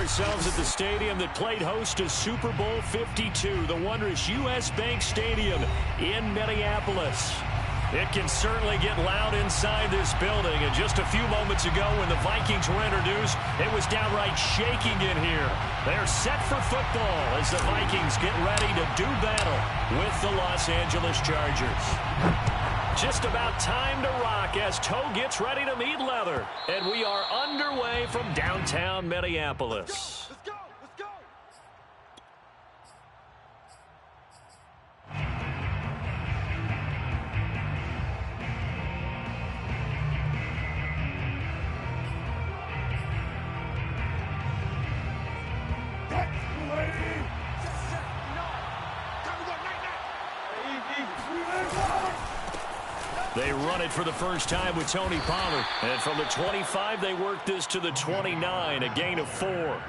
ourselves at the stadium that played host to Super Bowl 52, the wondrous U.S. Bank Stadium in Minneapolis. It can certainly get loud inside this building. And just a few moments ago when the Vikings were introduced, it was downright shaking in here. They're set for football as the Vikings get ready to do battle with the Los Angeles Chargers. Just about time to rock as Toe gets ready to meet leather. And we are underway from downtown Minneapolis. Let's go! Let's go! They run it for the first time with Tony Pollard. And from the 25, they work this to the 29, a gain of 4.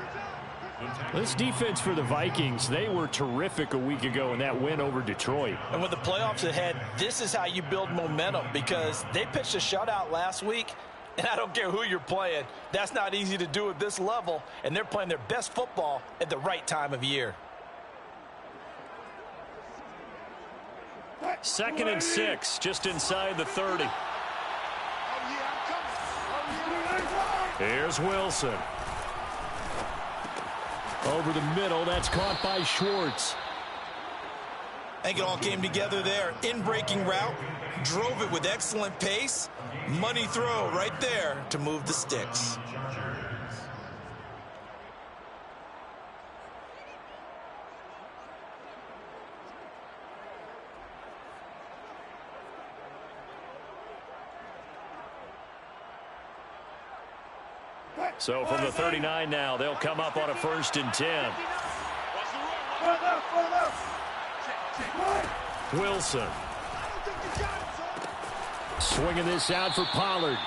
This defense for the Vikings, they were terrific a week ago in that win over Detroit. And with the playoffs ahead, this is how you build momentum because they pitched a shutout last week. And I don't care who you're playing. That's not easy to do at this level. And they're playing their best football at the right time of year. 2nd and 6, just inside the 30. Here's Wilson. Over the middle, that's caught by Schwartz. I think it all came together there. In-breaking route, drove it with excellent pace. Money throw right there to move the sticks. So from the 39 now, they'll come up on a 1st and 10. Wilson. Swinging this out for Pollard.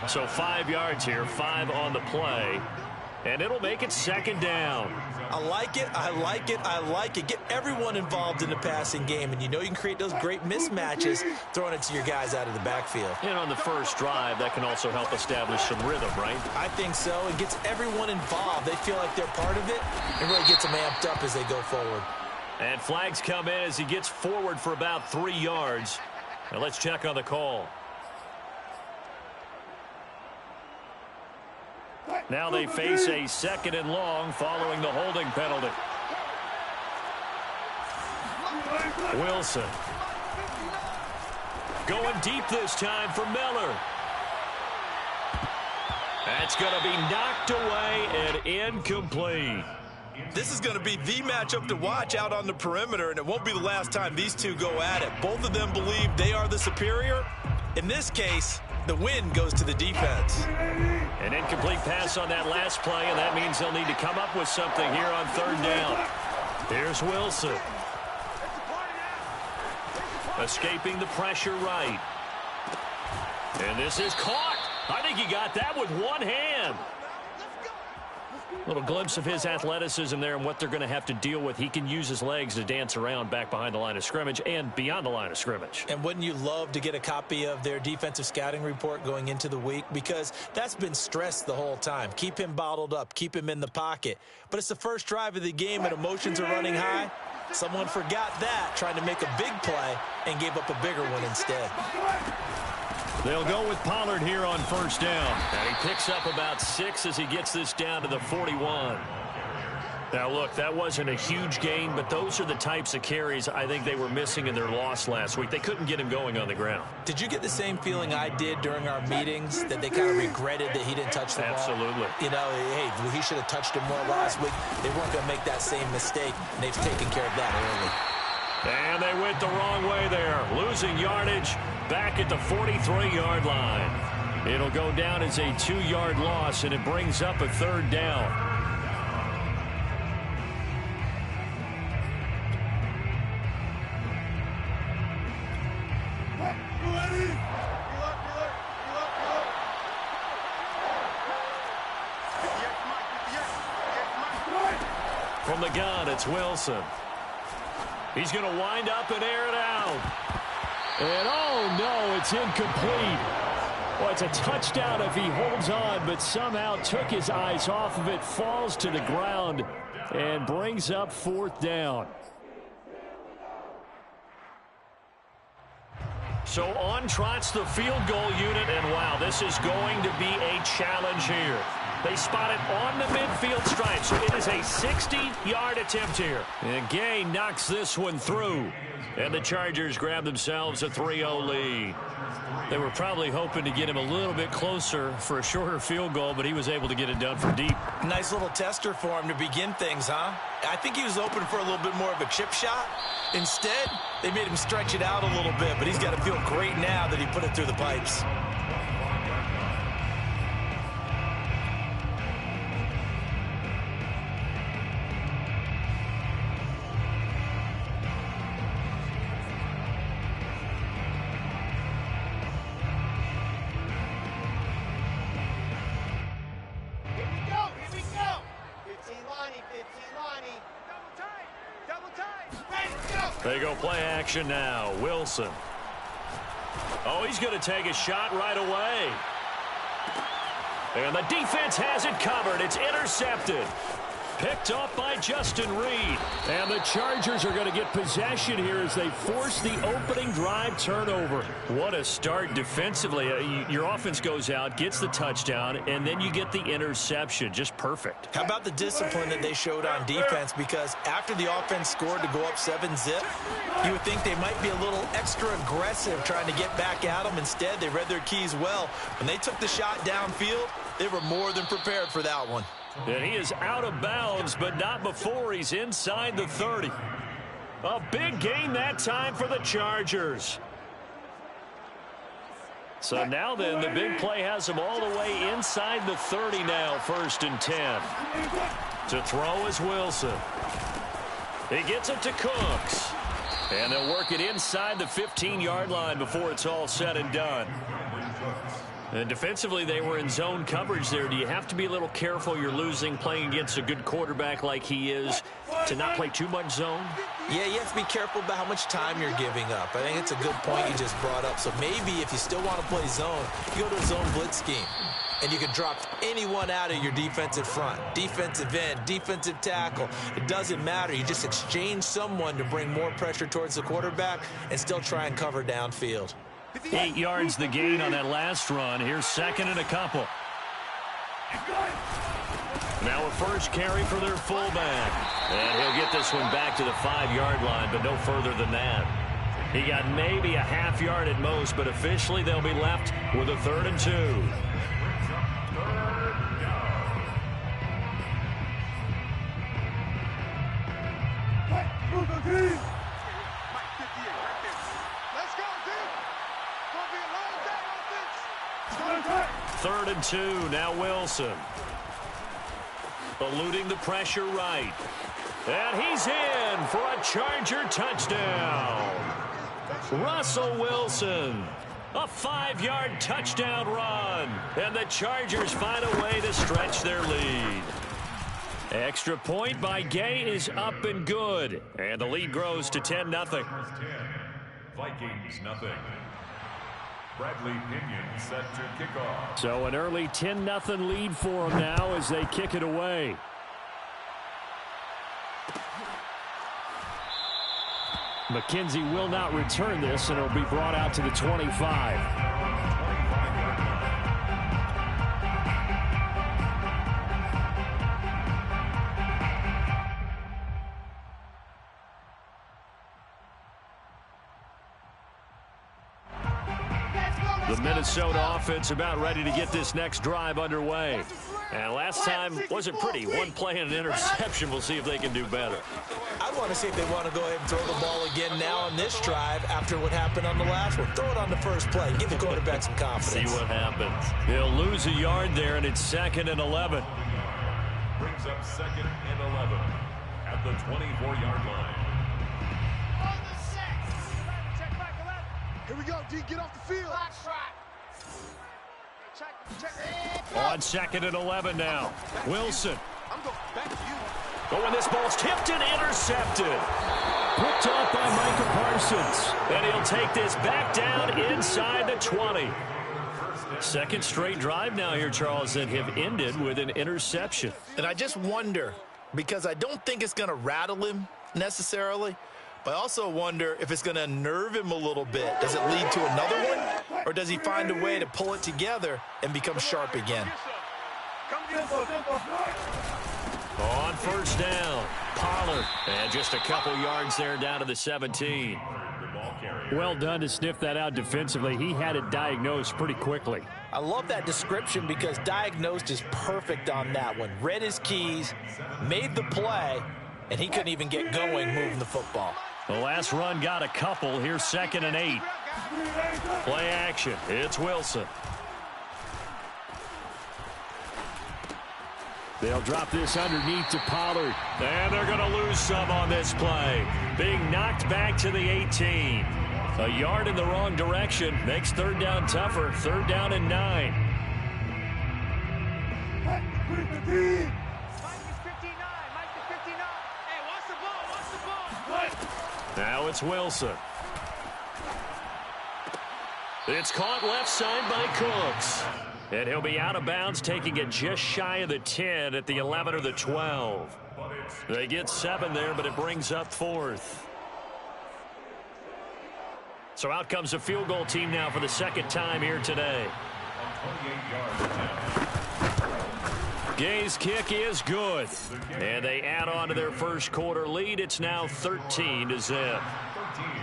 So 5 yards here, 5 on the play. And it'll make it 2nd down. I like it, I like it, I like it. Get everyone involved in the passing game, and you know you can create those great mismatches throwing it to your guys out of the backfield. And on the first drive, that can also help establish some rhythm, right? I think so. It gets everyone involved. They feel like they're part of it, and really gets them amped up as they go forward. And flags come in as he gets forward for about 3 yards. Now let's check on the call. Now they face a 2nd and long following the holding penalty. Wilson. Going deep this time for Miller. That's going to be knocked away and incomplete. This is going to be the matchup to watch out on the perimeter, and it won't be the last time these two go at it. Both of them believe they are the superior. In this case, the win goes to the defense. An incomplete pass on that last play, and that means they'll need to come up with something here on 3rd down. Here's Wilson. Escaping the pressure right. And this is caught. I think he got that with one hand. Little glimpse of his athleticism there and what they're going to have to deal with. He can use his legs to dance around back behind the line of scrimmage and beyond the line of scrimmage. And wouldn't you love to get a copy of their defensive scouting report going into the week? Because that's been stressed the whole time. Keep him bottled up. Keep him in the pocket. But it's the first drive of the game and emotions are running high. Someone forgot that, trying to make a big play, and gave up a bigger one instead. They'll go with Pollard here on 1st down. And he picks up about 6 as he gets this down to the 41. Now, look, that wasn't a huge gain, but those are the types of carries I think they were missing in their loss last week. They couldn't get him going on the ground. Did you get the same feeling I did during our meetings, that they kind of regretted that he didn't touch the ball? Absolutely. You know, hey, he should have touched him more last week. They weren't going to make that same mistake, and they've taken care of that early. And they went the wrong way there, losing yardage back at the 43-yard line. It'll go down as a 2-yard loss, and it brings up a 3rd down. From the gun, it's Wilson. He's going to wind up and air it out. And oh no, it's incomplete. Well, it's a touchdown if he holds on, but somehow took his eyes off of it, falls to the ground, and brings up 4th down. So on trots the field goal unit, and wow, this is going to be a challenge here. They spot it on the midfield stripe, so it is a 60-yard attempt here. And Gay knocks this one through, and the Chargers grab themselves a 3-0 lead. They were probably hoping to get him a little bit closer for a shorter field goal, but he was able to get it done from deep. Nice little tester for him to begin things, huh? I think he was open for a little bit more of a chip shot. Instead, they made him stretch it out a little bit, but he's got to feel great now that he put it through the pipes. They go play action now. Wilson. Oh, he's going to take a shot right away. And the defense has it covered. It's intercepted. Picked off by Justin Reed. And the Chargers are going to get possession here as they force the opening drive turnover. What a start defensively. Your offense goes out, gets the touchdown, and then you get the interception. Just perfect. How about the discipline that they showed on defense? Because after the offense scored to go up 7-zip, you would think they might be a little extra aggressive trying to get back at them. Instead, they read their keys well. When they took the shot downfield, they were more than prepared for that one. And he is out of bounds, but not before he's inside the 30. A big gain that time for the Chargers. So now then, the big play has him all the way inside the 30 now, 1st and 10. To throw is Wilson. He gets it to Cooks. And they'll work it inside the 15-yard line before it's all said and done. And defensively, they were in zone coverage there. Do you have to be a little careful? You're losing playing against a good quarterback like he is to not play too much zone? Yeah, you have to be careful about how much time you're giving up. I think it's a good point you just brought up. So maybe if you still want to play zone, you go to a zone blitz scheme. And you can drop anyone out of your defensive front. Defensive end, defensive tackle. It doesn't matter. You just exchange someone to bring more pressure towards the quarterback and still try and cover downfield. 8 yards the gain on that last run. Here's 2nd and a couple. Now a first carry for their fullback. And he'll get this one back to the 5-yard line, but no further than that. He got maybe a half yard at most, but officially they'll be left with a 3rd and 2. Third and 2, now Wilson. Eluding the pressure right. And he's in for a Charger touchdown. Russell Wilson. A 5-yard touchdown run. And the Chargers find a way to stretch their lead. Extra point by Gay is up and good. And the lead grows to 10-0. Vikings nothing. Bradley Pinion set to kick off. So an early 10-0 lead for them now as they kick it away. McKenzie will not return this, and it'll be brought out to the 25. The Minnesota offense about ready to get this next drive underway. And last time wasn't pretty. One play and an interception. We'll see if they can do better. I want to see if they want to go ahead and throw the ball again now on this drive after what happened on the last one. Throw it on the first play. Give the quarterback some confidence. See what happens. They'll lose a yard there, and it's 2nd and 11. Brings up 2nd and 11 at the 24-yard line. On the 6. Check back 11. Here we go, D. Get off the field. On 2nd and 11 now. Wilson. I'm going back to you. Oh, and this ball's tipped and intercepted. Picked off by Micah Parsons. And he'll take this back down inside the 20. Second straight drive now here, Charles, that have ended with an interception. And I just wonder, because I don't think it's going to rattle him necessarily, but I also wonder if it's going to unnerve him a little bit. Does it lead to another one, or does he find a way to pull it together and become sharp again? On first down, Pollard. And just a couple yards there down to the 17. Well done to sniff that out defensively. He had it diagnosed pretty quickly. I love that description because diagnosed is perfect on that one. Read his keys, made the play, and he couldn't even get going moving the football. The last run got a couple. Here's 2nd and 8. Play action. It's Wilson. They'll drop this underneath to Pollard. And they're going to lose some on this play. Being knocked back to the 18. A yard in the wrong direction makes third down tougher. 3rd down and 9. Now it's Wilson. It's caught left side by Cooks. And he'll be out of bounds, taking it just shy of the 10 at the 11 or the 12. They get 7 there, but it brings up 4th. So out comes a field goal team now for the 2nd time here today. Gay's kick is good. And they add on to their first quarter lead. It's now 13-0.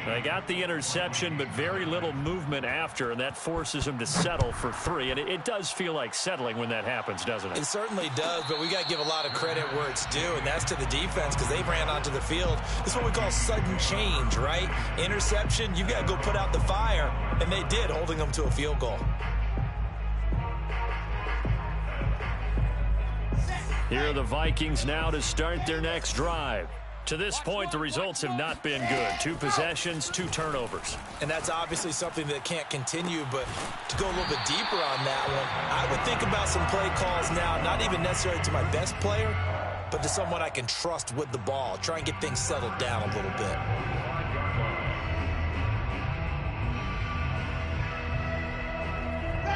They got the interception, but very little movement after, and that forces them to settle for 3. And it does feel like settling when that happens, doesn't it? It certainly does, but we got to give a lot of credit where it's due, and that's to the defense because they ran onto the field. This is what we call sudden change, right? Interception, you got to go put out the fire, and they did, holding them to a field goal. Here are the Vikings now to start their next drive. To this point, the results have not been good. 2 possessions, 2 turnovers. And that's obviously something that can't continue, but to go a little bit deeper on that one, I would think about some play calls now, not even necessarily to my best player, but to someone I can trust with the ball. Try and get things settled down a little bit.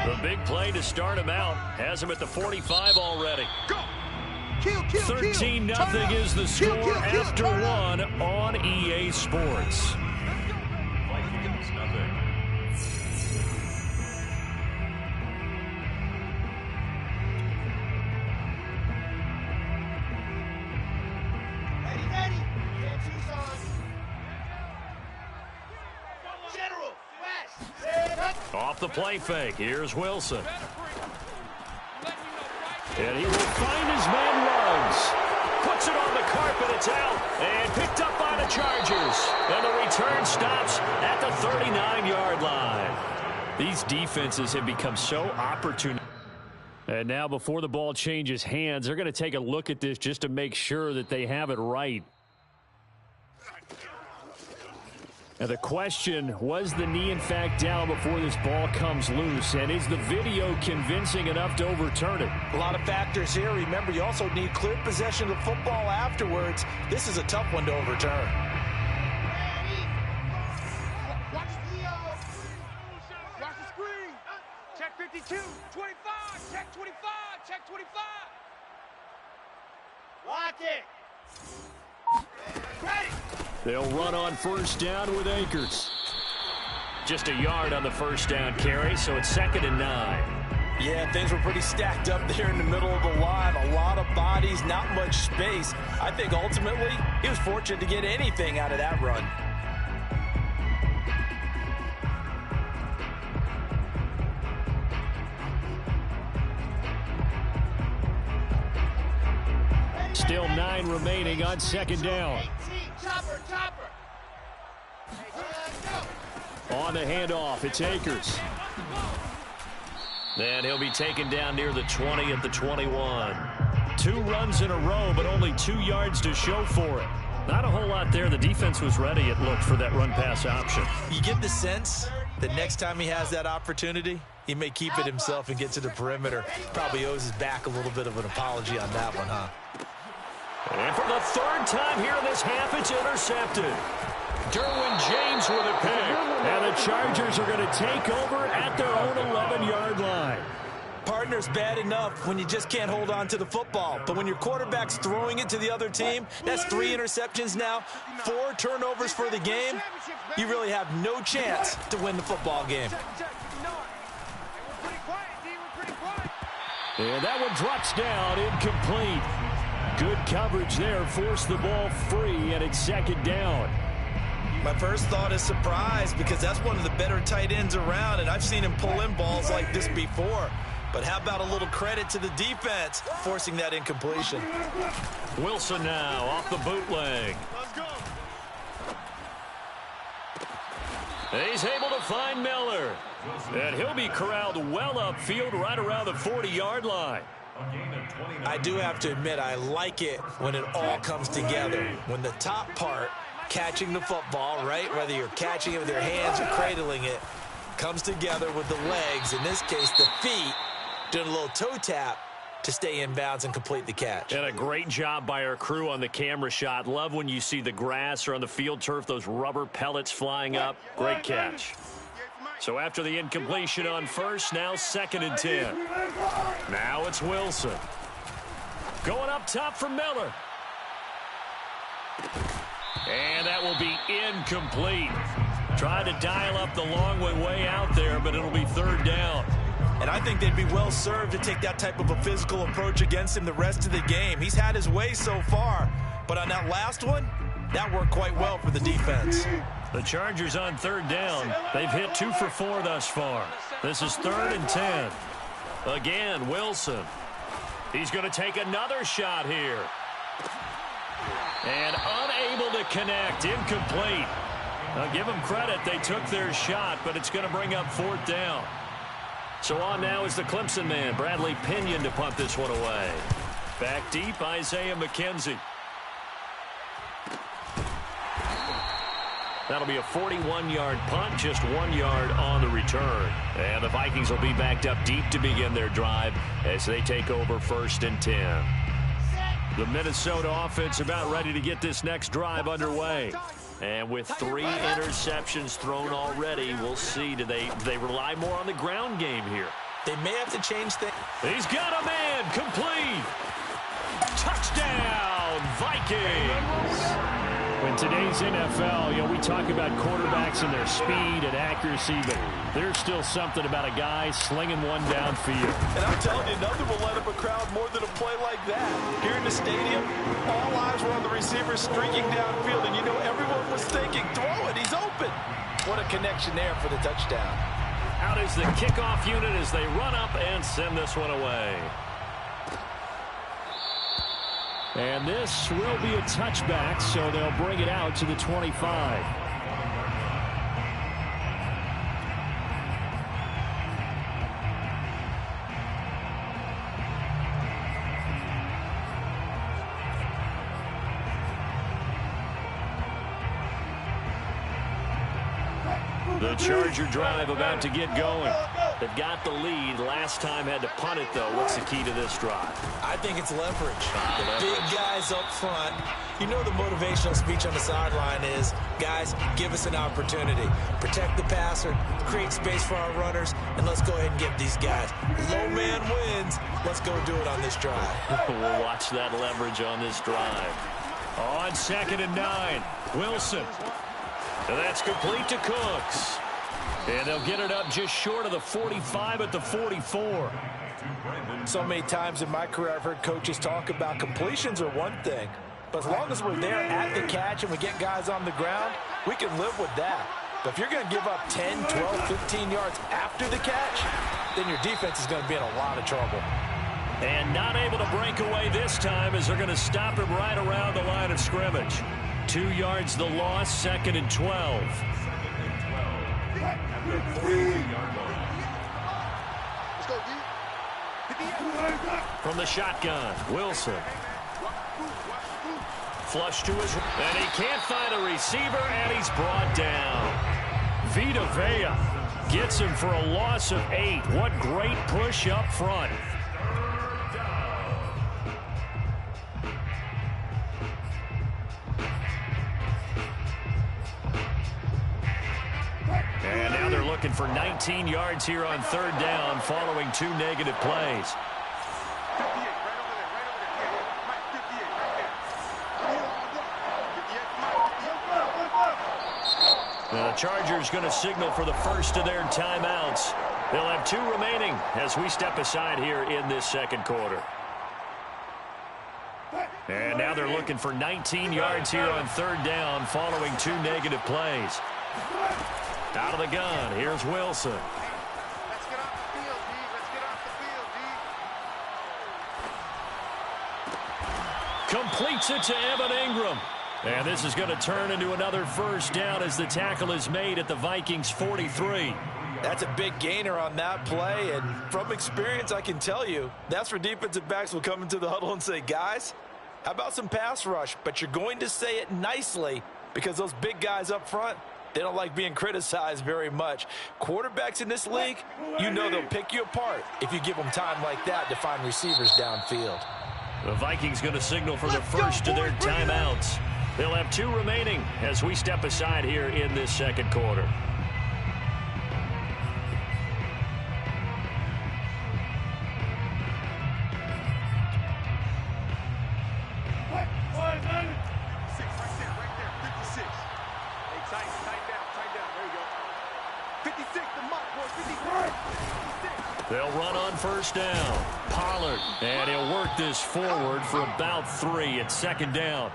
The big play to start him out has him at the 45 already. Go! 13-0 is the score after 1 on EA Sports. Vikings nothing. Ready. General, west. Off the play fake, here's Wilson. And he will find his man Ruggs. Puts it on the carpet, it's out, and picked up by the Chargers. And the return stops at the 39-yard line. These defenses have become so opportunistic. And now before the ball changes hands, they're going to take a look at this just to make sure that they have it right. Now the question, was the knee in fact down before this ball comes loose? And is the video convincing enough to overturn it? A lot of factors here. Remember, you also need clear possession of the football afterwards. This is a tough one to overturn. Watch the screen. Check 52, 25, check 25, check 25. Lock it. Ready. They'll run on first down with Akers. Just a yard on the first down carry, so it's 2nd and 9. Yeah, things were pretty stacked up there in the middle of the line. A lot of bodies, not much space. I think ultimately he was fortunate to get anything out of that run. Still 9 remaining on 2nd down. Chopper. On the handoff, it's Akers. Then he'll be taken down near the 20 at the 21. 2 runs in a row, but only 2 yards to show for it. Not a whole lot there. The defense was ready, it looked, for that run-pass option. You get the sense that next time he has that opportunity, he may keep it himself and get to the perimeter. Probably owes his back a little bit of an apology on that one, huh? And for the 3rd time here in this half, it's intercepted. Derwin James with a pick. And the Chargers are going to take over at their own 11-yard line. Partner's bad enough when you just can't hold on to the football. But when your quarterback's throwing it to the other team, that's 3 interceptions now, 4 turnovers for the game. You really have no chance to win the football game. And that one drops down, incomplete. Good coverage there, forced the ball free, and it's second down. My first thought is surprise, because that's one of the better tight ends around, and I've seen him pull in balls like this before. But how about a little credit to the defense forcing that incompletion? Wilson now off the bootleg. He's able to find Miller. And he'll be corralled well upfield right around the 40-yard line. I do have to admit, I like it when it all comes together. When the top part, catching the football, right, whether you're catching it with your hands or cradling it, comes together with the legs, in this case the feet, doing a little toe tap to stay in bounds and complete the catch. And a great job by our crew on the camera shot. Love when you see the grass or on the field turf, those rubber pellets flying up. Great catch. So after the incompletion on first, now 2nd and 10. Now it's Wilson. Going up top for Miller. And that will be incomplete. Tried to dial up the long way out there, but it'll be 3rd down. And I think they'd be well served to take that type of a physical approach against him the rest of the game. He's had his way so far, but on that last one, that worked quite well for the defense. The Chargers on 3rd down. They've hit 2 for 4 thus far. This is 3rd and 10. Again, Wilson. He's going to take another shot here. And unable to connect. Incomplete. I'll give them credit. They took their shot, but it's going to bring up 4th down. So on now is the Clemson man, Bradley Pinion, to punt this one away. Back deep, Isaiah McKenzie. That'll be a 41-yard punt, just 1 yard on the return. And the Vikings will be backed up deep to begin their drive as they take over 1st and 10. The Minnesota offense about ready to get this next drive underway. And with 3 interceptions thrown already, we'll see. Do they rely more on the ground game here? They may have to change things. He's got a man, complete. Touchdown, Vikings. In today's NFL, we talk about quarterbacks and their speed and accuracy, but there's still something about a guy slinging one downfield. And I'm telling you, nothing will light up a crowd more than a play like that. Here in the stadium, all eyes were on the receiver streaking downfield, and everyone was thinking, throw it, he's open. What a connection there for the touchdown. Out is the kickoff unit as they run up and send this one away. And this will be a touchback, so they'll bring it out to the 25. The Charger drive about to get going. They've got the lead. Last time had to punt it, though. What's the key to this drive? I think it's leverage. Big guys up front. The motivational speech on the sideline is, guys, give us an opportunity. Protect the passer, create space for our runners, and let's go ahead and get these guys. Low man wins. Let's go do it on this drive. We'll watch that leverage on this drive. On 2nd and 9, Wilson. And that's complete to Cooks. And they'll get it up just short of the 45 at the 44. So many times in my career I've heard coaches talk about completions are one thing, but as long as we're there at the catch and we get guys on the ground, we can live with that. But if you're going to give up 10, 12, 15 yards after the catch, then your defense is going to be in a lot of trouble. And not able to break away this time as they're going to stop him right around the line of scrimmage. 2 yards the loss, 2nd and 12. From the shotgun, Wilson. Flush to his, and he can't find a receiver, and he's brought down. Vita Vea gets him for a loss of 8. What great push up front. looking for 19 yards here on third down following 2 negative plays. The Chargers going to signal for the first of their timeouts. They'll have 2 remaining as we step aside here in this second quarter. And now they're looking for 19 yards here on third down following 2 negative plays. Out of the gun, here's Wilson. Let's get off the field, D. Let's get off the field, D. Completes it to Evan Ingram. And this is going to turn into another first down as the tackle is made at the Vikings 43. That's a big gainer on that play, and from experience, I can tell you, that's where defensive backs will come into the huddle and say, guys, how about some pass rush? But you're going to say it nicely because those big guys up front, they don't like being criticized very much. Quarterbacks in this league, you know they'll pick you apart if you give them time like that to find receivers downfield. The Vikings going to signal for the first of their timeouts. They'll have 2 remaining as we step aside here in this second quarter. They'll run on first down. Pollard, and he'll work this forward for about 3 at second down.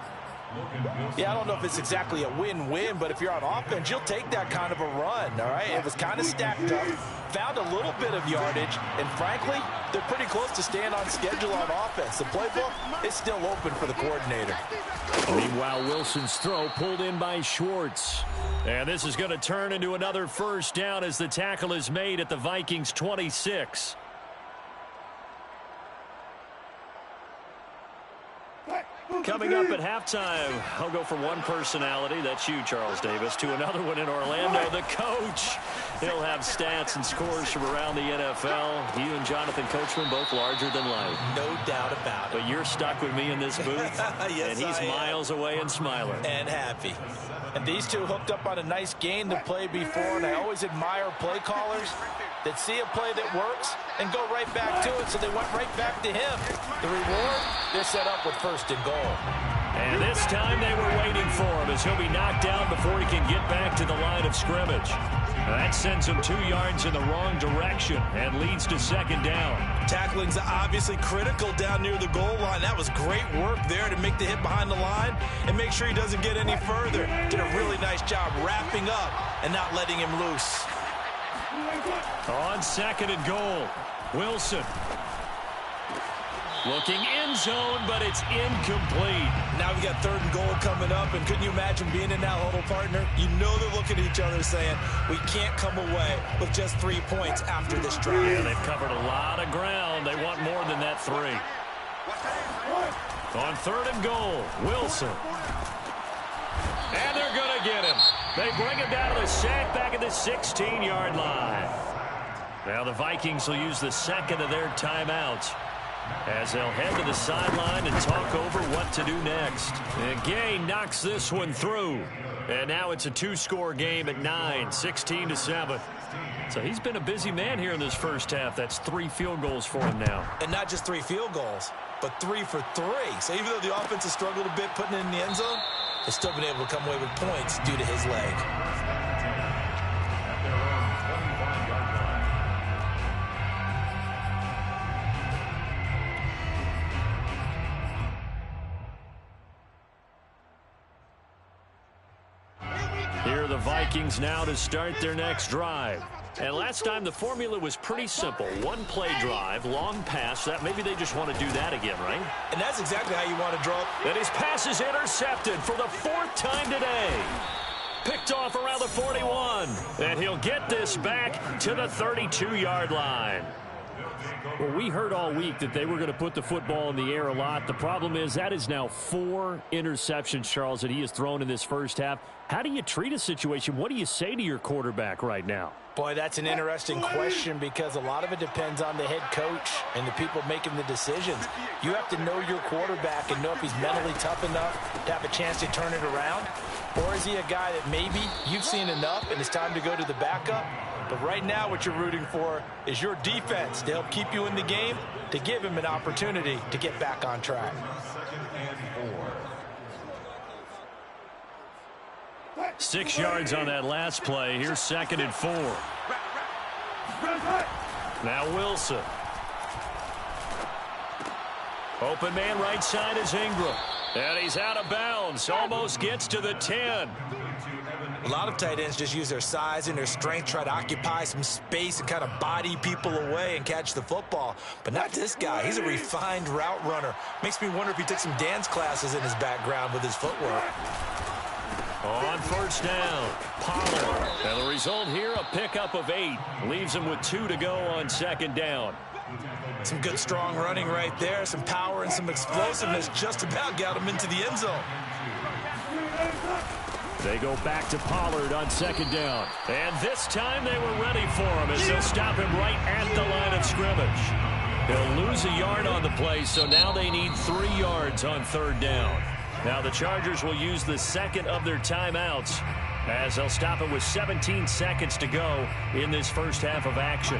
Yeah, I don't know if it's exactly a win-win, but if you're on offense, you'll take that kind of a run, all right? It was kind of stacked up, found a little bit of yardage, and frankly, they're pretty close to staying on schedule on offense. The playbook is still open for the coordinator. Meanwhile, Wilson's throw pulled in by Schwartz. And this is going to turn into another first down as the tackle is made at the Vikings 26. Coming up at halftime, I'll go from one personality, that's you, Charles Davis, to another one in Orlando, the coach. He'll have stats and scores from around the NFL. You and Jonathan Coachman both larger than life. No doubt about it. But you're stuck with me in this booth, yes, and he's miles away and smiling. And happy. And these two hooked up on a nice game to play before, and I always admire play callers that see a play that works and go right back to it, so they went right back to him. The reward, they're set up with first and goal. And this time they were waiting for him as he'll be knocked down before he can get back to the line of scrimmage. That sends him 2 yards in the wrong direction and leads to second down. Tackling's obviously critical down near the goal line. That was great work there to make the hit behind the line and make sure he doesn't get any further. Did a really nice job wrapping up and not letting him loose. On second and goal, Wilson. Looking end zone, but it's incomplete. Now we got third and goal coming up, and couldn't you imagine being in that huddle, partner? You know they're looking at each other saying, we can't come away with just 3 points after this drive. Yeah, they've covered a lot of ground. They want more than that 3. On third and goal, Wilson. And they're going to get him. They bring him down to the sack back at the 16-yard line. Now the Vikings will use the second of their timeouts as they'll head to the sideline and talk over what to do next. And Gay knocks this one through. And now it's a 2-score game at 9, 16-7. So he's been a busy man here in this first half. That's 3 field goals for him now. And not just 3 field goals, but 3 for 3. So even though the offense has struggled a bit putting it in the end zone, they've still been able to come away with points due to his leg. Here are the Vikings now to start their next drive. And last time the formula was pretty simple. 1 play drive, long pass. That maybe they just want to do that again, right? And that's exactly how you want to draw. And his pass is intercepted for the 4th time today. Picked off around the 41. And he'll get this back to the 32-yard line. Well, we heard all week that they were going to put the football in the air a lot. The problem is that is now 4 interceptions, Charles, that he has thrown in this first half. How do you treat a situation? What do you say to your quarterback right now? Boy, that's an interesting question because a lot of it depends on the head coach and the people making the decisions. You have to know your quarterback and know if he's mentally tough enough to have a chance to turn it around. Or is he a guy that maybe you've seen enough and it's time to go to the backup? But right now what you're rooting for is your defense to help keep you in the game, to give him an opportunity to get back on track. 6 yards on that last play. Here's 2nd and 4. Now Wilson. Open man right side is Ingram. And he's out of bounds. Almost gets to the 10. A lot of tight ends just use their size and their strength, try to occupy some space and kind of body people away and catch the football. But not this guy. He's a refined route runner. Makes me wonder if he took some dance classes in his background with his footwork. On first down, Pollard. And the result here, a pickup of 8. Leaves him with 2 to go on 2nd down. Some good strong running right there. Some power and some explosiveness just about got him into the end zone. They go back to Pollard on 2nd down. And this time they were ready for him as they'll stop him right at the line of scrimmage. He'll lose a yard on the play, so now they need 3 yards on 3rd down. Now the Chargers will use the 2nd of their timeouts as they'll stop it with 17 seconds to go in this first half of action.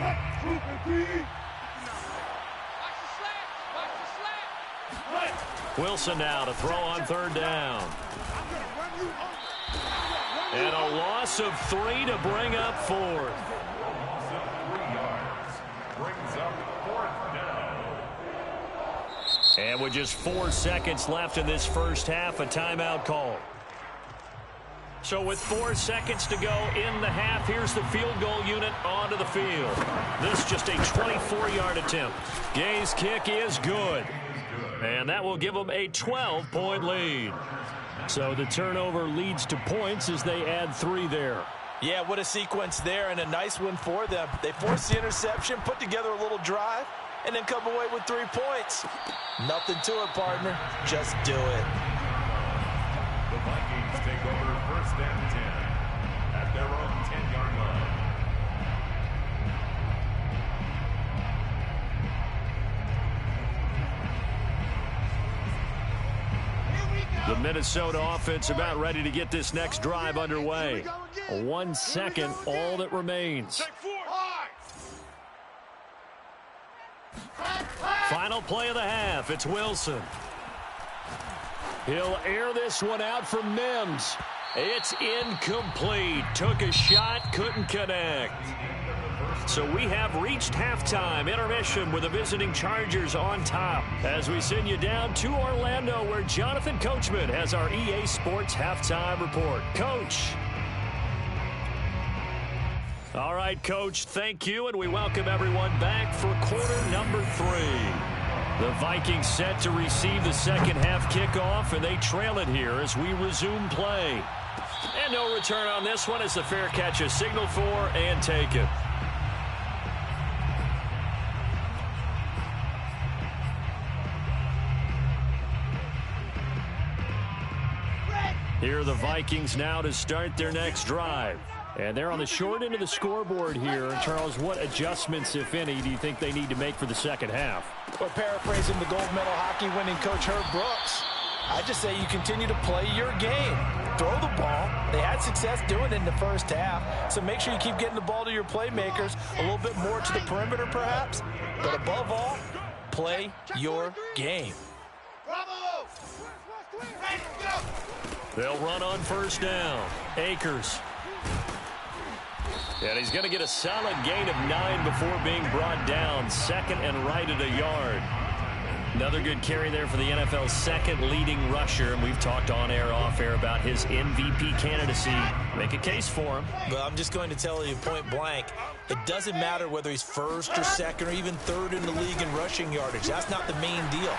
Wilson now to throw on 3rd down. And a loss of 3 to bring up 4th. And with just 4 seconds left in this first half, a timeout call. So with 4 seconds to go in the half, here's the field goal unit onto the field. This just a 24-yard attempt. Gay's kick is good. And that will give them a 12-point lead. So the turnover leads to points as they add 3 there. Yeah, what a sequence there, and a nice one for them. They forced the interception, put together a little drive, and then come away with 3 points. Nothing to it, partner. Just do it. The Vikings take over 1st and 10 at their own 10-yard line. The Minnesota offense about ready to get this next drive underway. 1 second, all that remains. Final play of the half. It's Wilson. He'll air this one out for Mims. It's incomplete. Took a shot, couldn't connect. So we have reached halftime. Intermission with the visiting Chargers on top. As we send you down to Orlando, where Jonathan Coachman has our EA Sports halftime report. Coach. All right, Coach, thank you, and we welcome everyone back for quarter number 3. The Vikings set to receive the second half kickoff, and they trail it here as we resume play. And no return on this one as the fair catch is signaled for and taken. Here are the Vikings now to start their next drive. And they're on the short end of the scoreboard here. Charles, what adjustments, if any, do you think they need to make for the second half? Well, paraphrasing the gold medal hockey winning coach Herb Brooks, I just say you continue to play your game. Throw the ball. They had success doing it in the first half, so make sure you keep getting the ball to your playmakers, a little bit more to the perimeter perhaps, but above all, play your game. They'll run on first down. Akers. And he's going to get a solid gain of 9 before being brought down. 2nd and right at a yard. Another good carry there for the NFL's 2nd leading rusher. And we've talked on air, off air about his MVP candidacy. Make a case for him. Well, I'm just going to tell you point blank. It doesn't matter whether he's 1st or 2nd or even 3rd in the league in rushing yardage. That's not the main deal.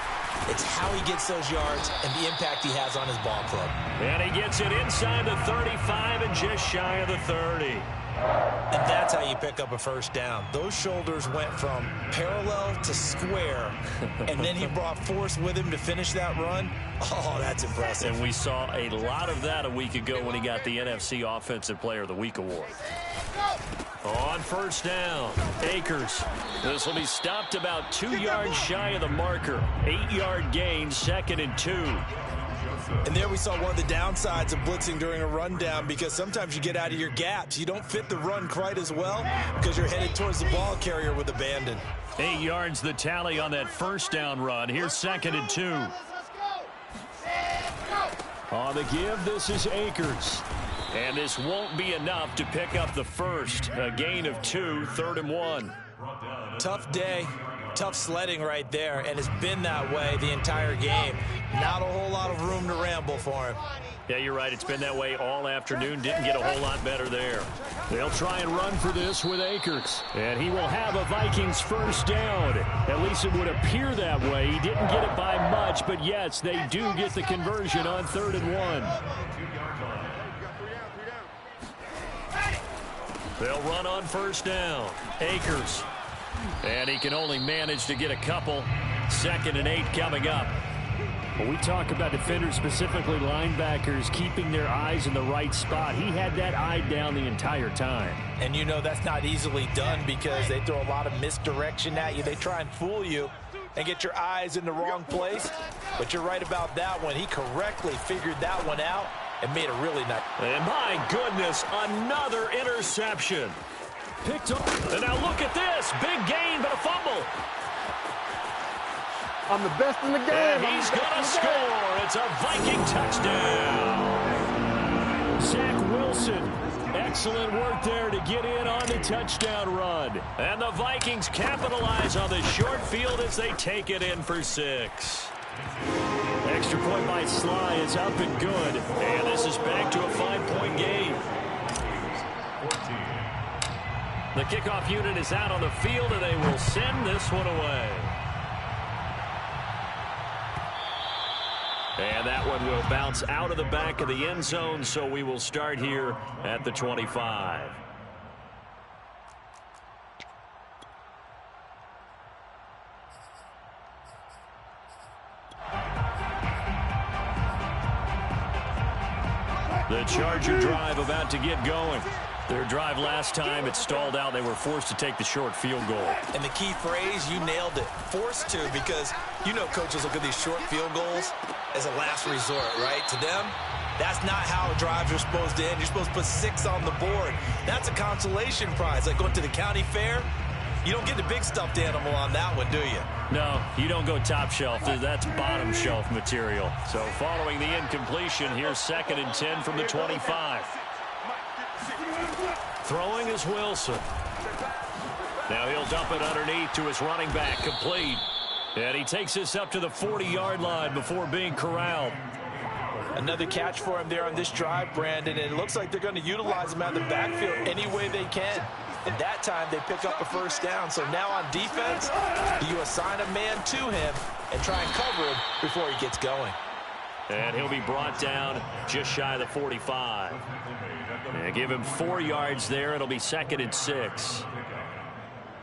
It's how he gets those yards and the impact he has on his ball club. And he gets it inside the 35 and just shy of the 30. And that's how you pick up a first down. Those shoulders went from parallel to square, and then he brought force with him to finish that run. Oh, that's impressive. And we saw a lot of that a week ago when he got the NFC Offensive Player of the Week award. On first down, Akers. This will be stopped about 2 yards shy of the marker. 8-yard gain, 2nd and 2. And there we saw one of the downsides of blitzing during a rundown, because sometimes you get out of your gaps. You don't fit the run quite as well because you're headed towards the ball carrier with abandon. 8 yards the tally on that first down run. Here's 2nd and 2. On the give, this is Akers. And this won't be enough to pick up the first. A gain of 2, 3rd and 1. Tough day, tough sledding right there, and it's been that way the entire game. Not a whole lot of room to ramble for him. Yeah, you're right. It's been that way all afternoon. Didn't get a whole lot better there. They'll try and run for this with Akers. And he will have a Vikings first down. At least it would appear that way. He didn't get it by much, but yes, they do get the conversion on 3rd and 1. They'll run on first down. Akers. And he can only manage to get a couple. 2nd and 8 coming up. When we talk about defenders, specifically linebackers, keeping their eyes in the right spot, he had that eye down the entire time. And you know that's not easily done because they throw a lot of misdirection at you. They try and fool you and get your eyes in the wrong place. But you're right about that one. He correctly figured that one out and made it really nice. And my goodness, another interception. Picked up. And now look at this. Big gain, but a fumble. I'm the best in the game. And he's going to score. It's a Viking touchdown. Zach Wilson. Excellent work there to get in on the touchdown run. And the Vikings capitalize on the short field as they take it in for 6. Extra point by Sly is up and good. And this is back to a 5-point game. The kickoff unit is out on the field, and they will send this one away. And that one will bounce out of the back of the end zone, so we will start here at the 25. The Charger drive about to get going. Their drive last time, it stalled out. They were forced to take the short field goal. And the key phrase, you nailed it, forced to, because you know coaches look at these short field goals as a last resort, right? To them, that's not how drives are supposed to end. You're supposed to put 6 on the board. That's a consolation prize. Like going to the county fair, you don't get the big stuffed animal on that one, do you? No, you don't go top shelf. That's bottom shelf material. So following the incompletion, here's 2nd and 10 from the 25. Throwing is Wilson. Now he'll dump it underneath to his running back, complete. And he takes this up to the 40-yard line before being corralled. Another catch for him there on this drive, Brandon, and it looks like they're going to utilize him out of the backfield any way they can. And that time they pick up a first down. So now on defense, you assign a man to him and try and cover him before he gets going. And he'll be brought down just shy of the 45. And give him 4 yards there. It'll be 2nd and 6.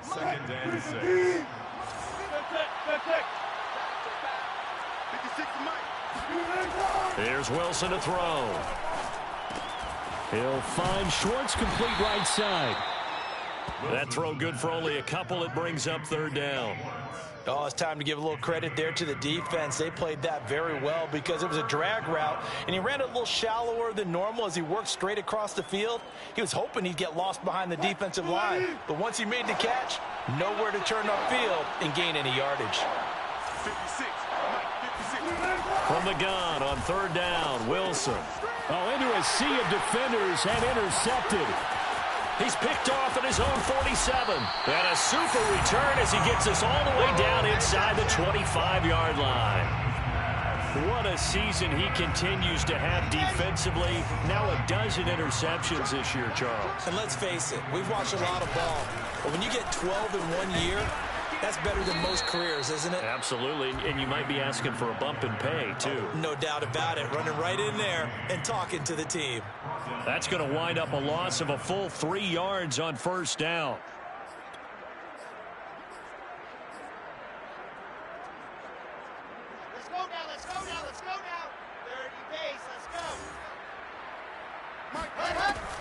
2nd and 6. Here's Wilson to throw. He'll find Schwartz, complete right side. That throw good for only a couple. It brings up 3rd down. Oh, it's time to give a little credit there to the defense. They played that very well because it was a drag route, and he ran it a little shallower than normal as he worked straight across the field. He was hoping he'd get lost behind the defensive line, but once he made the catch, nowhere to turn upfield and gain any yardage. 56. From the gun on 3rd down, Wilson. Oh, into a sea of defenders and intercepted. He's picked off at his own 47. And a super return as he gets us all the way down inside the 25-yard line. What a season he continues to have defensively. Now a dozen interceptions this year, Charles. And let's face it, we've watched a lot of ball. But when you get 12 in 1 year, that's better than most careers, isn't it? Absolutely, and you might be asking for a bump in pay, too. No doubt about it. Running right in there and talking to the team. That's going to wind up a loss of a full 3 yards on first down. Let's go now, let's go now, let's go now. 30 pace, let's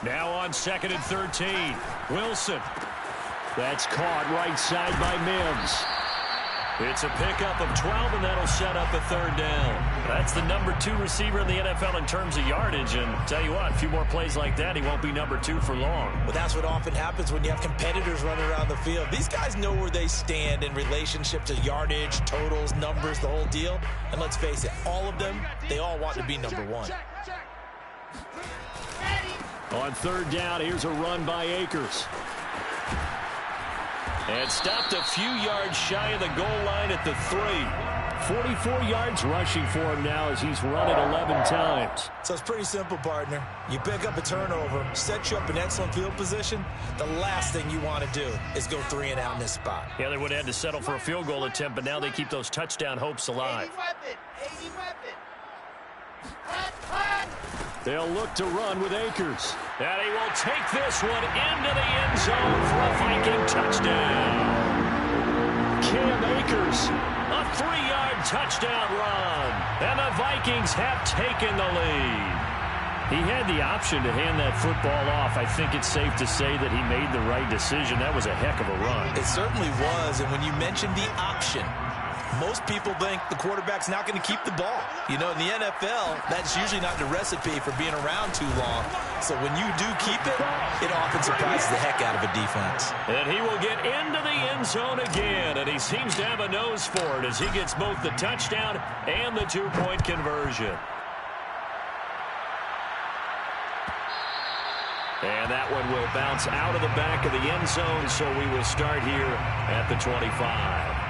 go. Now on 2nd and 13, Wilson. That's caught right side by Mims. It's a pickup of 12, and that'll set up a third down. That's the number 2 receiver in the NFL in terms of yardage. And tell you what, a few more plays like that, he won't be number 2 for long. Well, that's what often happens when you have competitors running around the field. These guys know where they stand in relationship to yardage, totals, numbers, the whole deal. And let's face it, all of them, they all want to be number 1. On third down, here's a run by Akers. And stopped a few yards shy of the goal line at the 3. 44 yards rushing for him now as he's run it 11 times. So it's pretty simple, partner. You pick up a turnover, set you up in excellent field position. The last thing you want to do is go 3 and out in this spot. Yeah, they would have had to settle for a field goal attempt, but now they keep those touchdown hopes alive. 80 weapon. They'll look to run with Akers. And he will take this one into the end zone for a Viking touchdown. Cam Akers. A 3-yard touchdown run. And the Vikings have taken the lead. He had the option to hand that football off. I think it's safe to say that he made the right decision. That was a heck of a run. It certainly was. And when you mentioned the option, most people think the quarterback's not going to keep the ball. You know, in the NFL, that's usually not the recipe for being around too long. So when you do keep it, it often surprises the heck out of a defense. And he will get into the end zone again, and he seems to have a nose for it as he gets both the touchdown and the 2-point conversion. And that one will bounce out of the back of the end zone, so we will start here at the 25.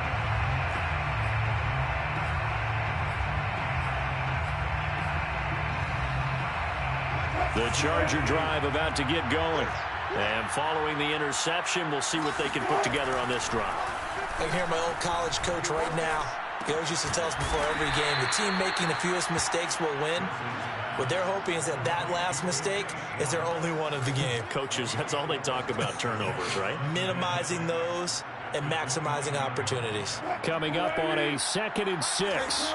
The Charger drive about to get going. And following the interception, we'll see what they can put together on this drive. I can hear my old college coach right now. He always used to tell us before every game, the team making the fewest mistakes will win. What they're hoping is that that last mistake is their only one of the game. Coaches, that's all they talk about, turnovers, right? Minimizing those and maximizing opportunities. Coming up on a 2nd and 6.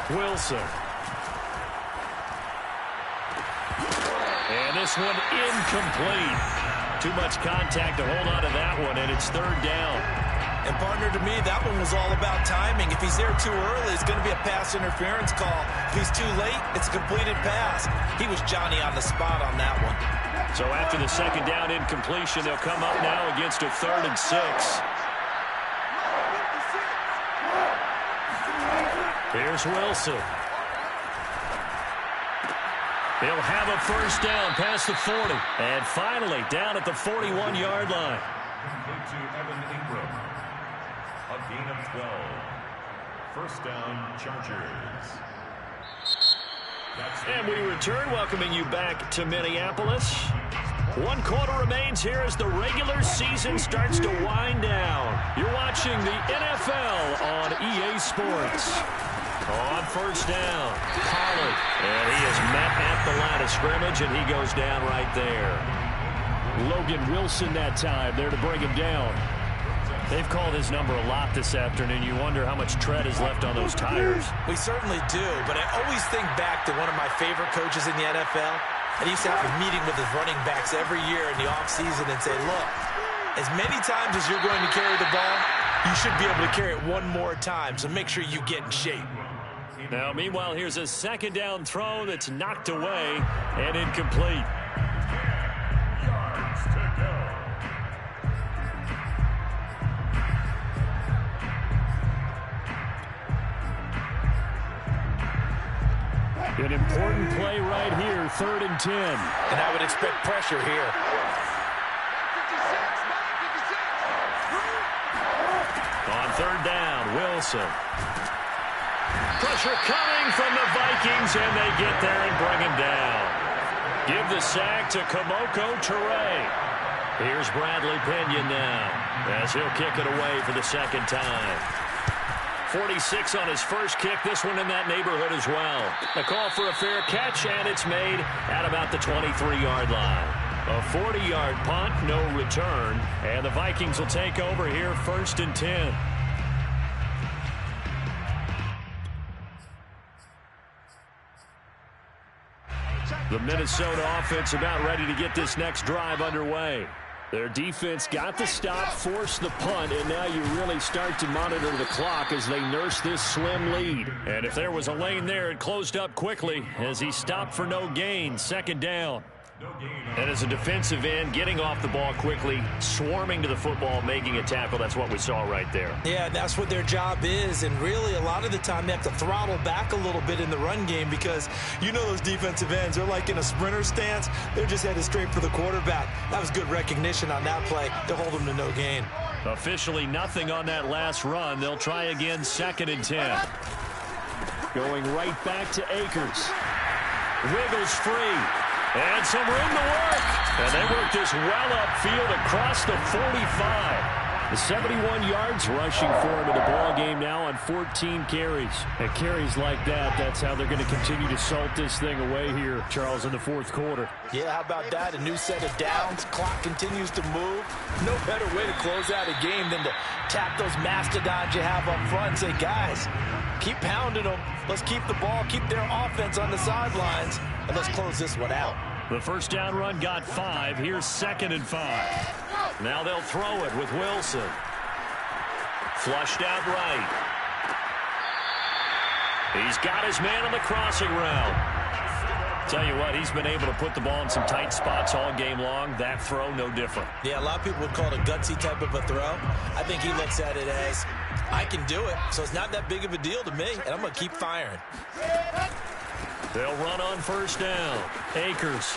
Wilson. And this one incomplete. Too much contact to hold on to that one, and it's 3rd down. And partner, to me, that one was all about timing. If he's there too early, it's going to be a pass interference call. If he's too late, it's a completed pass. He was Johnny on the spot on that one. So after the 2nd down incompletion, they'll come up now against a 3rd and 6. Here's Wilson. He'll have a 1st down past the 40. And finally, down at the 41-yard line. Complete to Evan Ingram. A gain of 12. 1st down, Chargers. And we return, welcoming you back to Minneapolis. 1 quarter remains here as the regular season starts to wind down. You're watching the NFL on EA Sports. On 1st down, Pollard. And he is met at the line of scrimmage, and he goes down right there. Logan Wilson that time there to bring him down. They've called his number a lot this afternoon. You wonder how much tread is left on those tires. We certainly do, but I always think back to one of my favorite coaches in the NFL. And he used to have a meeting with his running backs every year in the offseason and say, look, as many times as you're going to carry the ball, you should be able to carry it one more time, so make sure you get in shape. Now, meanwhile, here's a 2nd down throw that's knocked away and incomplete. Yards to go. An important play right here, 3rd and 10. And I would expect pressure here. On 3rd down, Wilson. Pressure coming from the Vikings, and they get there and bring him down. Give the sack to Kamoko Toure. Here's Bradley Pinion now, as he'll kick it away for the 2nd time. 46 on his first kick, this one in that neighborhood as well. A call for a fair catch, and it's made at about the 23-yard line. A 40-yard punt, no return, and the Vikings will take over here 1st and 10. The Minnesota offense about ready to get this next drive underway. Their defense got the stop, forced the punt, and now you really start to monitor the clock as they nurse this slim lead. And if there was a lane there, it closed up quickly as he stopped for no gain. Second down. And as a defensive end, getting off the ball quickly, swarming to the football, making a tackle, that's what we saw right there. Yeah, that's what their job is, and really a lot of the time they have to throttle back a little bit in the run game because you know those defensive ends, they're like in a sprinter stance. They're just headed straight for the quarterback. That was good recognition on that play. They'll hold them to no gain. Officially nothing on that last run. They'll try again, 2nd and 10. Going right back to Akers. Wiggles free. And some room to work. And they work this well upfield across the 45. The 71 yards rushing for him in the ball game now on 14 carries. And carries like that, that's how they're going to continue to salt this thing away here, Charles, in the fourth quarter. Yeah, how about that? A new set of downs. Clock continues to move. No better way to close out a game than to tap those mastodons you have up front and say, guys, keep pounding them. Let's keep the ball, keep their offense on the sidelines, and let's close this one out. The first down run got 5. Here's 2nd and 5. Now they'll throw it with Wilson. Flushed out right. He's got his man on the crossing route. Tell you what, he's been able to put the ball in some tight spots all game long. That throw, no different. Yeah, a lot of people would call it a gutsy type of a throw. I think he looks at it as, I can do it, so it's not that big of a deal to me, and I'm going to keep firing. They'll run on first down. Akers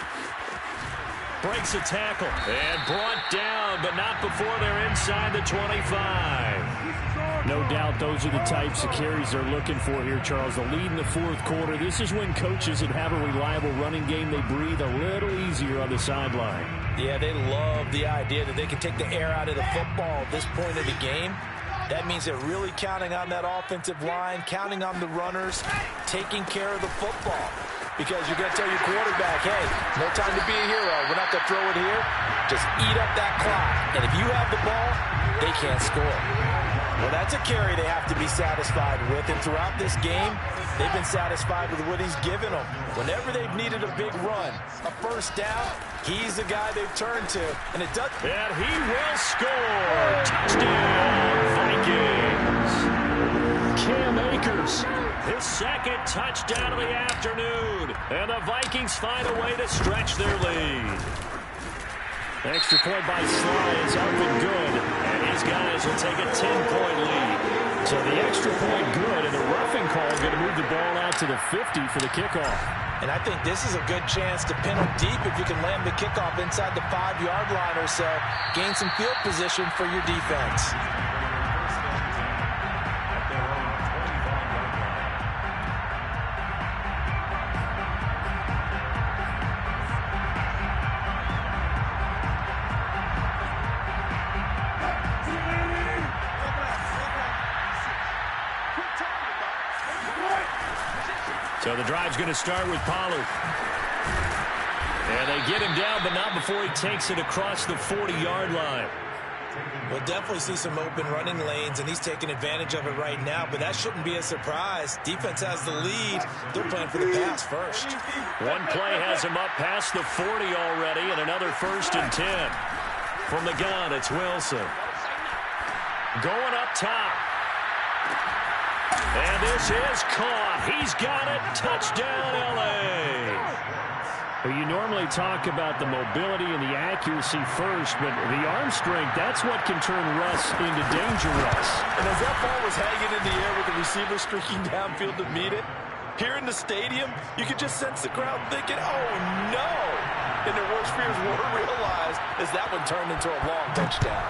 breaks a tackle and brought down, but not before they're inside the 25. No doubt those are the types of carries they're looking for here, Charles. The lead in the fourth quarter. This is when coaches that have a reliable running game, they breathe a little easier on the sideline. Yeah, they love the idea that they can take the air out of the football at this point of the game. That means they're really counting on that offensive line, counting on the runners, taking care of the football. Because you're going to tell your quarterback, hey, no time to be a hero. We're not going to throw it here. Just eat up that clock. And if you have the ball, they can't score. Well, that's a carry they have to be satisfied with. And throughout this game, they've been satisfied with what he's given them. Whenever they've needed a big run, a first down, he's the guy they've turned to. And it does. And he will score. Touchdown, Vikings. Cam Akers, his second touchdown of the afternoon. And the Vikings find a way to stretch their lead. Extra point by Sly is up and good. And his guys will take a 10-point lead. So the extra point good, and the roughing call is going to move the ball out to the 50 for the kickoff. And I think this is a good chance to pin them deep if you can land the kickoff inside the 5-yard line or so. Gain some field position for your defense. So the drive's going to start with Pollard. And they get him down, but not before he takes it across the 40-yard line. We'll definitely see some open running lanes, and he's taking advantage of it right now, but that shouldn't be a surprise. Defense has the lead. They're playing for the pass first. One play has him up past the 40 already, and another 1st and 10. From the gun, it's Wilson. Going up top. And this is caught. He's got it. Touchdown, L.A. Well, you normally talk about the mobility and the accuracy first, but the arm strength, that's what can turn Russ into danger Russ. And as that ball was hanging in the air with the receiver streaking downfield to meet it, here in the stadium, you could just sense the crowd thinking, oh, no. And their worst fears were realized as that one turned into a long touchdown.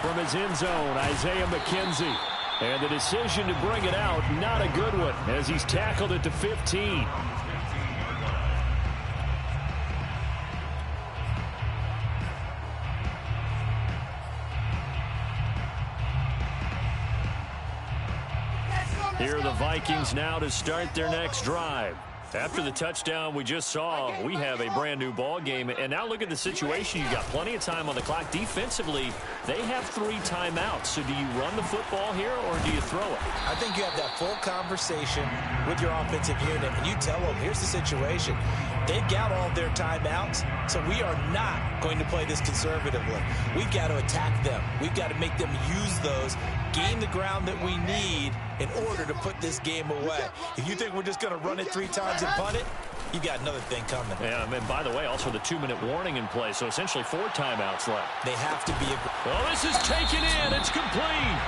From his end zone, Isaiah McKenzie. And the decision to bring it out, not a good one, as he's tackled at the 15. Here are the Vikings now to start their next drive. After the touchdown we just saw, we have a brand-new ball game. And now look at the situation. You've got plenty of time on the clock. Defensively, they have 3 timeouts. So do you run the football here or do you throw it? I think you have that full conversation with your offensive unit, and you tell them, here's the situation. They've got all their timeouts, so we are not going to play this conservatively. We've got to attack them. We've got to make them use those, gain the ground that we need in order to put this game away. If you think we're just going to run it 3 times and punt it, you got another thing coming. Yeah, and by the way, also the 2-minute warning in play, so essentially 4 timeouts left. They have to be. Well, this is taken in. It's complete.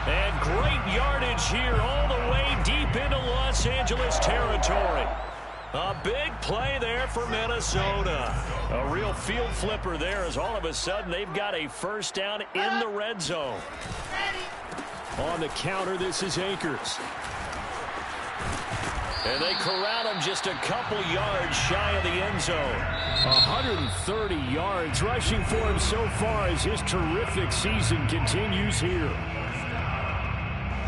And great yardage here all the way deep into Los Angeles territory. A big play there for Minnesota. A real field flipper there as all of a sudden they've got a first down in the red zone. On the counter, this is Akers. And they corral him just a couple yards shy of the end zone. 130 yards rushing for him so far as his terrific season continues here.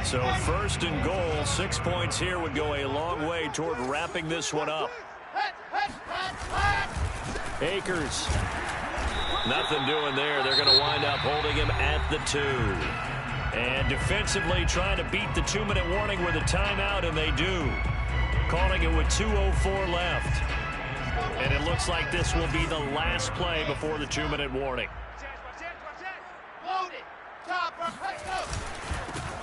So first and goal, 6 points here would go a long way toward wrapping this one up. Akers. Nothing doing there. They're going to wind up holding him at the 2. And defensively trying to beat the 2-minute warning with a timeout, and they do. Calling it with 2:04 left. And it looks like this will be the last play before the 2-minute warning.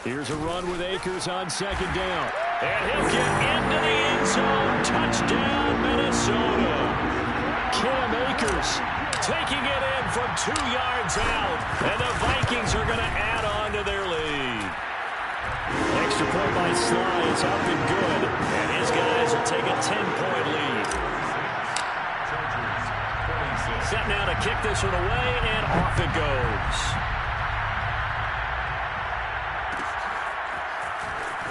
Here's a run with Akers on second down. And he'll get into the end zone. Touchdown, Minnesota. Cam Akers taking it in from 2 yards out. And the Vikings are going to add on to their lead. Extra point by Sly is up and good. And his guys will take a 10-point lead. Set now to kick this one away, and off it goes.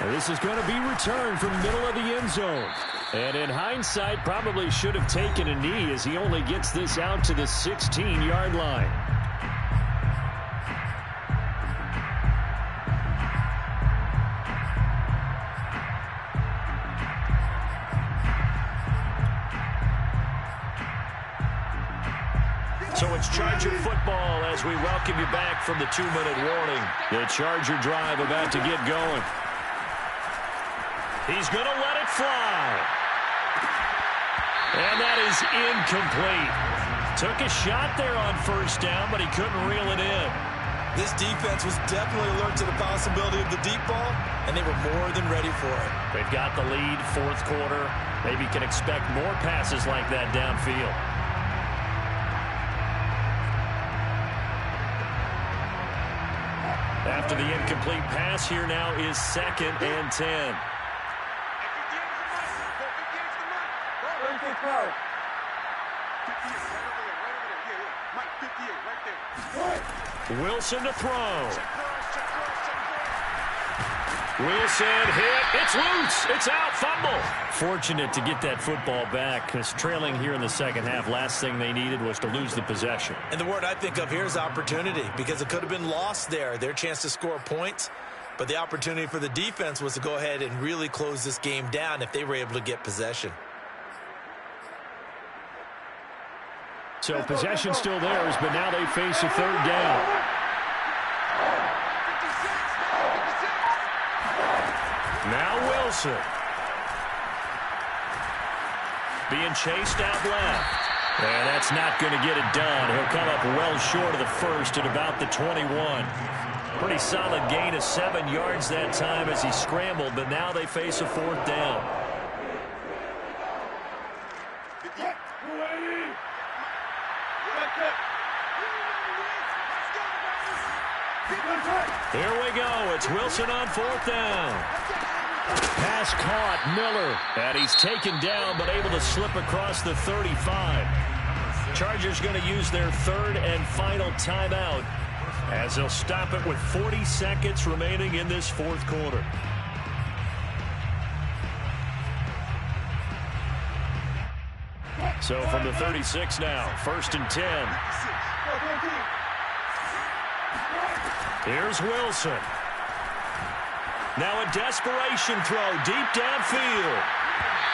And this is going to be returned from the middle of the end zone. And in hindsight, probably should have taken a knee as he only gets this out to the 16-yard line. So it's Charger football as we welcome you back from the 2-minute warning. The Charger drive about to get going. He's going to let it fly. And that is incomplete. Took a shot there on first down, but he couldn't reel it in. This defense was definitely alert to the possibility of the deep ball, and they were more than ready for it. They've got the lead, fourth quarter. Maybe can expect more passes like that downfield. After the incomplete pass, here now is 2nd and 10. Wilson to throw. Wilson hit. It's loose. It's out. Fumble. Fortunate to get that football back because trailing here in the second half, last thing they needed was to lose the possession. And the word I think of here is opportunity because it could have been lost there. Their chance to score points. But the opportunity for the defense was to go ahead and really close this game down if they were able to get possession. So possession still theirs, but now they face a third down. Now Wilson. Being chased out left. And that's not going to get it done. He'll come up well short of the first at about the 21. Pretty solid gain of 7 yards that time as he scrambled, but now they face a fourth down. Here we go. It's Wilson on fourth down. Pass caught, Miller. And he's taken down, but able to slip across the 35. Chargers going to use their third and final timeout as they'll stop it with 40 seconds remaining in this fourth quarter. So from the 36 now, 1st and 10. Here's Wilson. Now a desperation throw deep downfield.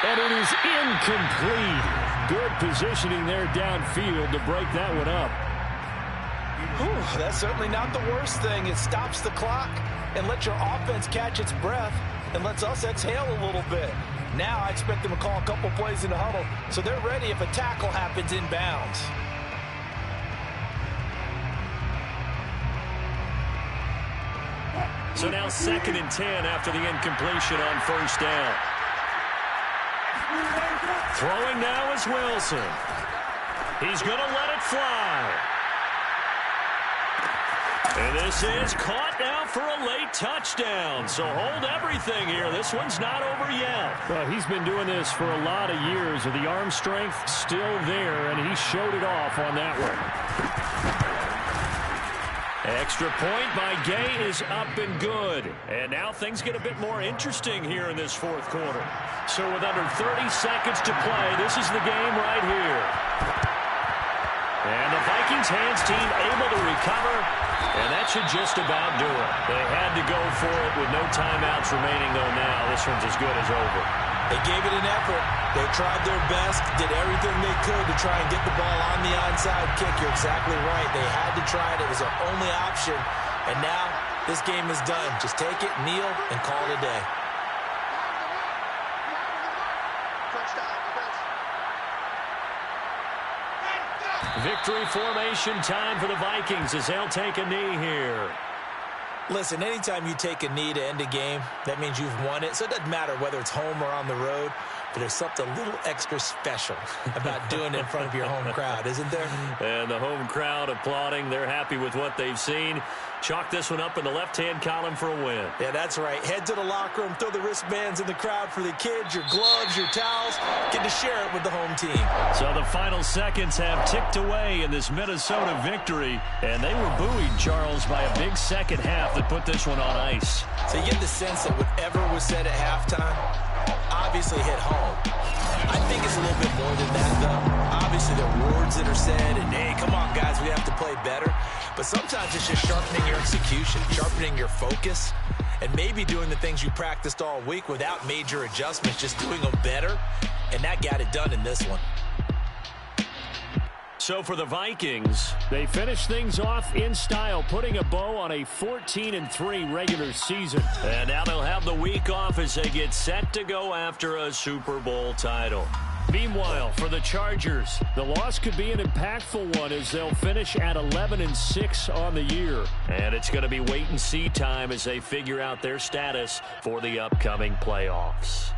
And it is incomplete. Good positioning there downfield to break that one up. Whew, that's certainly not the worst thing. It stops the clock and lets your offense catch its breath and lets us exhale a little bit. Now I expect them to call a couple plays in the huddle so they're ready if a tackle happens inbounds. So now 2nd and 10 after the incompletion on first down. Throwing now is Wilson. He's going to let it fly. And this is caught now for a late touchdown. So hold everything here. This one's not over yet. Well, he's been doing this for a lot of years. With the arm strength still there, and he showed it off on that one. Extra point by Gay is up and good. And now things get a bit more interesting here in this fourth quarter. So with under 30 seconds to play, this is the game right here. And the Vikings hands team able to recover, and that should just about do it. They had to go for it with no timeouts remaining, though now this one's as good as over. They gave it an effort. They tried their best, did everything they could to try and get the ball on the onside kick. You're exactly right. They had to try it. It was their only option. And now this game is done. Just take it, kneel, and call it a day. Victory formation time for the Vikings as they'll take a knee here. Listen, anytime you take a knee to end a game, that means you've won it. So it doesn't matter whether it's home or on the road, but there's something a little extra special about doing it in front of your home crowd, isn't there? And the home crowd applauding. They're happy with what they've seen. Chalk this one up in the left-hand column for a win. Yeah, that's right. Head to the locker room, throw the wristbands in the crowd for the kids, your gloves, your towels. Get to share it with the home team. So the final seconds have ticked away in this Minnesota victory, and they were buoyed, Charles, by a big second half that put this one on ice. So you get the sense that whatever was said at halftime obviously hit home. I think it's a little bit more than that, though. Obviously, there are words that are said, and, hey, come on, guys, we have to play better. But sometimes it's just sharpening your execution, sharpening your focus, and maybe doing the things you practiced all week without major adjustments, just doing them better, and that got it done in this one. So for the Vikings, they finish things off in style, putting a bow on a 14-3 regular season. And now they'll have the week off as they get set to go after a Super Bowl title. Meanwhile, for the Chargers, the loss could be an impactful one as they'll finish at 11-6 on the year. And it's going to be wait-and-see time as they figure out their status for the upcoming playoffs.